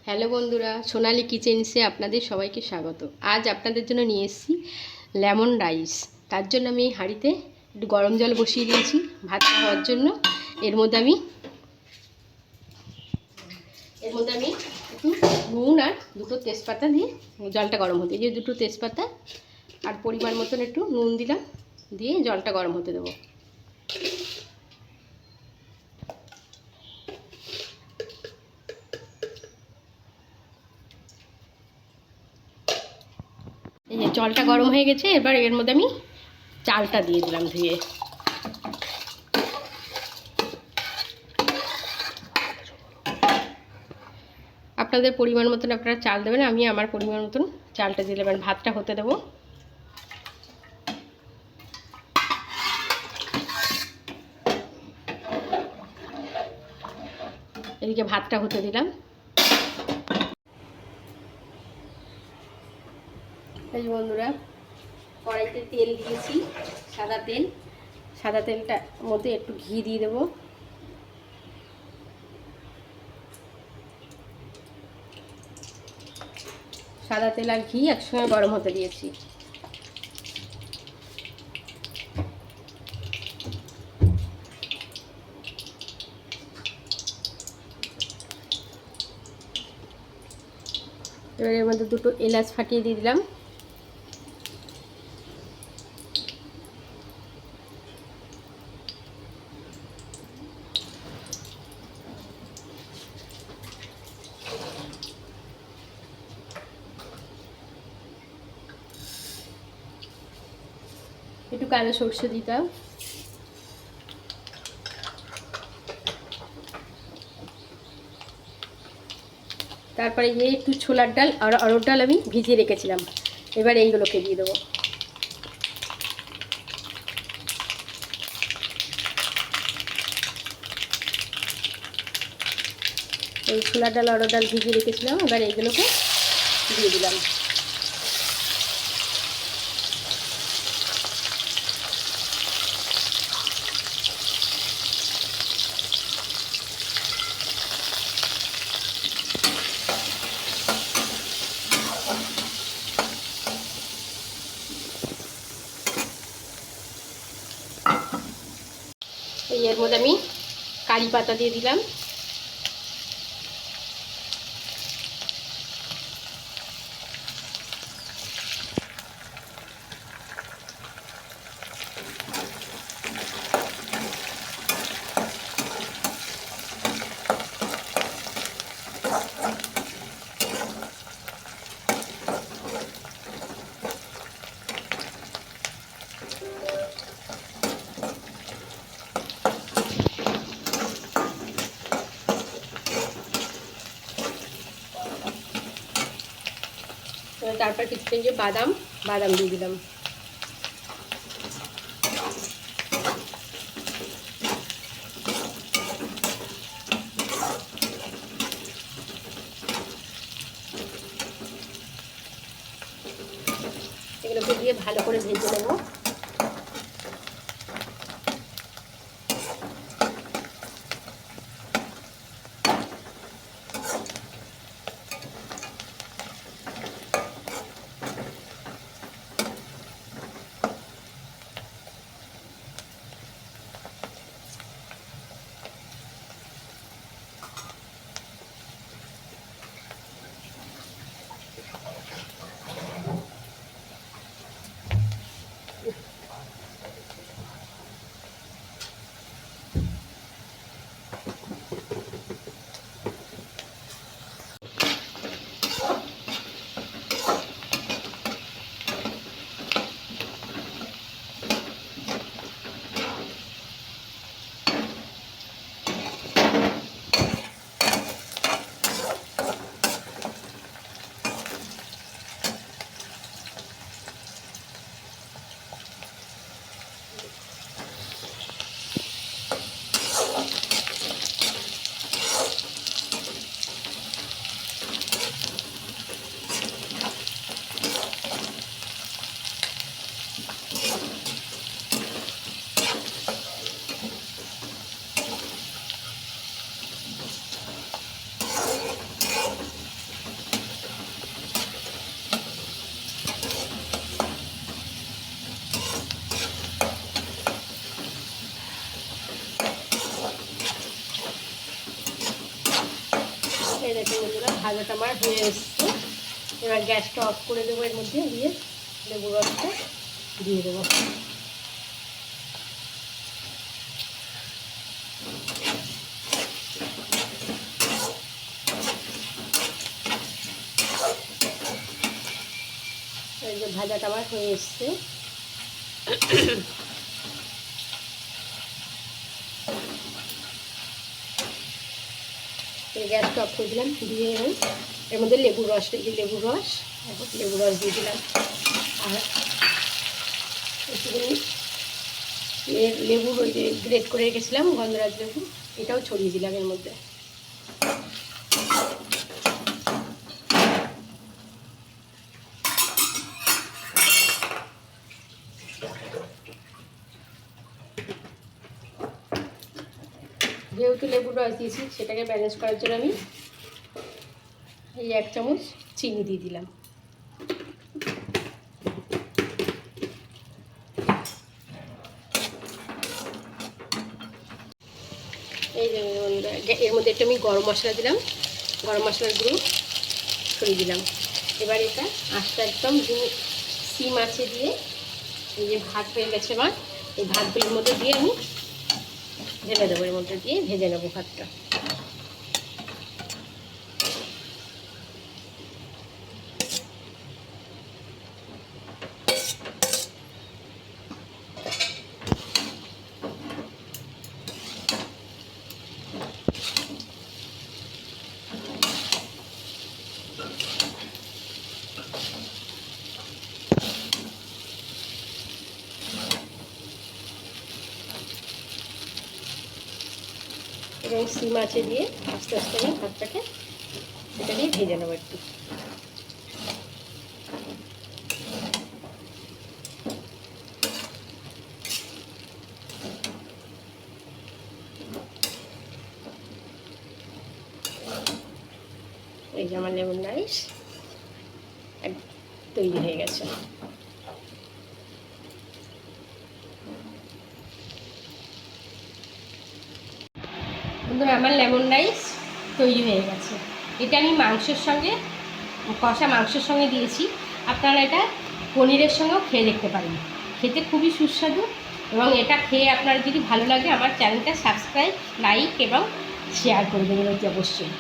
Hello বন্ধুরা, সোনালি কিচেন্সে আপনাদের সবাইকে স্বাগত। আজ আপনাদের জন্য নিয়ে এসেছি লেমন রাইস। তার জন্য আমি হাঁড়িতে একটু গরম জল বসিয়ে দিয়েছি ভাত খাওয়ার জন্য। এর মধ্যে আমি একটু নুন আর দুটো তেজপাতা দিয়ে জলটা গরম হতে, যে দুটো তেজপাতা আর পরিমাণ মতন একটু নুন দিলাম, দিয়ে জলটা গরম হতে দেবো। এই যে জলটা গরম হয়ে গেছে, এবার এর মধ্যে আমি চালটা দিয়ে দিলাম ধুয়ে। আপনাদের পরিমাণ মতন আপনারা চাল দেবেন, আমি আমার পরিমাণ মতন চালটা দিয়ে দেবেন। ভাতটা হতে দেবো। এদিকে ভাতটা হতে দিলাম। এই বন্ধুরা, কড়াইতে তেল দিয়েছি, সাদা তেলটার মধ্যে একটু ঘি দিয়ে দেবো। সাদা তেল আর ঘি একসঙ্গে গরম হতে দিয়েছি। এবার এর মধ্যে দুটো এলাচ ফাটিয়ে দিয়ে দিলাম। একটু কালো সরষে দিতাম। তারপরে একটু ছোলার ডাল আর অরহর ডাল আমি ভিজিয়ে রেখেছিলাম, এবার এইগুলোকে দিয়ে দেবো। এই ছোলার ডাল অরহর ডাল ভিজিয়ে রেখেছিলাম, এবার এইগুলোকে দিয়ে দিলাম। এর মধ্যে আমি কারি পাতা দিয়ে দিলাম। তারপর কিছুক্ষণ যে বাদাম দিয়ে দিলাম। এগুলোকে দিয়ে ভালো করে ভেজে নেব। দেখুন বন্ধুরা ভাজাটা আমার হয়ে এসছে। এবার গ্যাসটা অফ করে দেবো, এর মধ্যে দিয়ে লেবু রসটা দিয়ে দেবো। এই যে ভাজাটা আমার হয়ে এসছে। গ্যাসটা অফ করে দিলাম, দিয়ে এর মধ্যে লেবুর রস দিয়ে লেবুর রস দিয়ে দিলাম। আর একটুখানি লেবুর ওই যে গ্রেট করে রেখেছিলাম গন্ধরাজ লেবু, এটাও ছড়িয়ে দিলাম এর মধ্যে। যেহেতু লেবুর রস দিয়েছি, সেটাকে ব্যালেন্স করার জন্য আমি এই 1 চামচ চিনি দিয়ে দিলাম। এই যে এর মধ্যে একটু আমি গরম মশলা দিলাম, গরম মশলার গুঁড়ো ছড়িয়ে দিলাম। এবার এটা আস্তে একদম সিম আঁচে দিয়ে, এই যে ভাত হয়ে গেছে আমার, এই ভাতগুলোর মধ্যে দিয়ে আমি ঢেলে দেবো, এর মধ্যে দিয়ে ভেজে নেবো ভাতটা। এবং সিম আঁচে দিয়ে আস্তে আস্তে আমি ভাতটাকে এটা দিয়ে ভেজে নেবো একটু। এই যে আমার লেমন রাইস তৈরি হয়ে গেছে। বন্ধুরা আমার লেমন রাইস তৈরি হয়ে গেছে। এটা আমি মাংসের সঙ্গে, কষা মাংসের সঙ্গে দিয়েছি। আপনারা এটা পনিরের সঙ্গেও খেয়ে দেখতে পারেন, খেতে খুবই সুস্বাদু। এবং এটা খেয়ে আপনার যদি ভালো লাগে, আমার চ্যানেলটা সাবস্ক্রাইব, লাইক এবং শেয়ার করে দেবেন অতি অবশ্যই।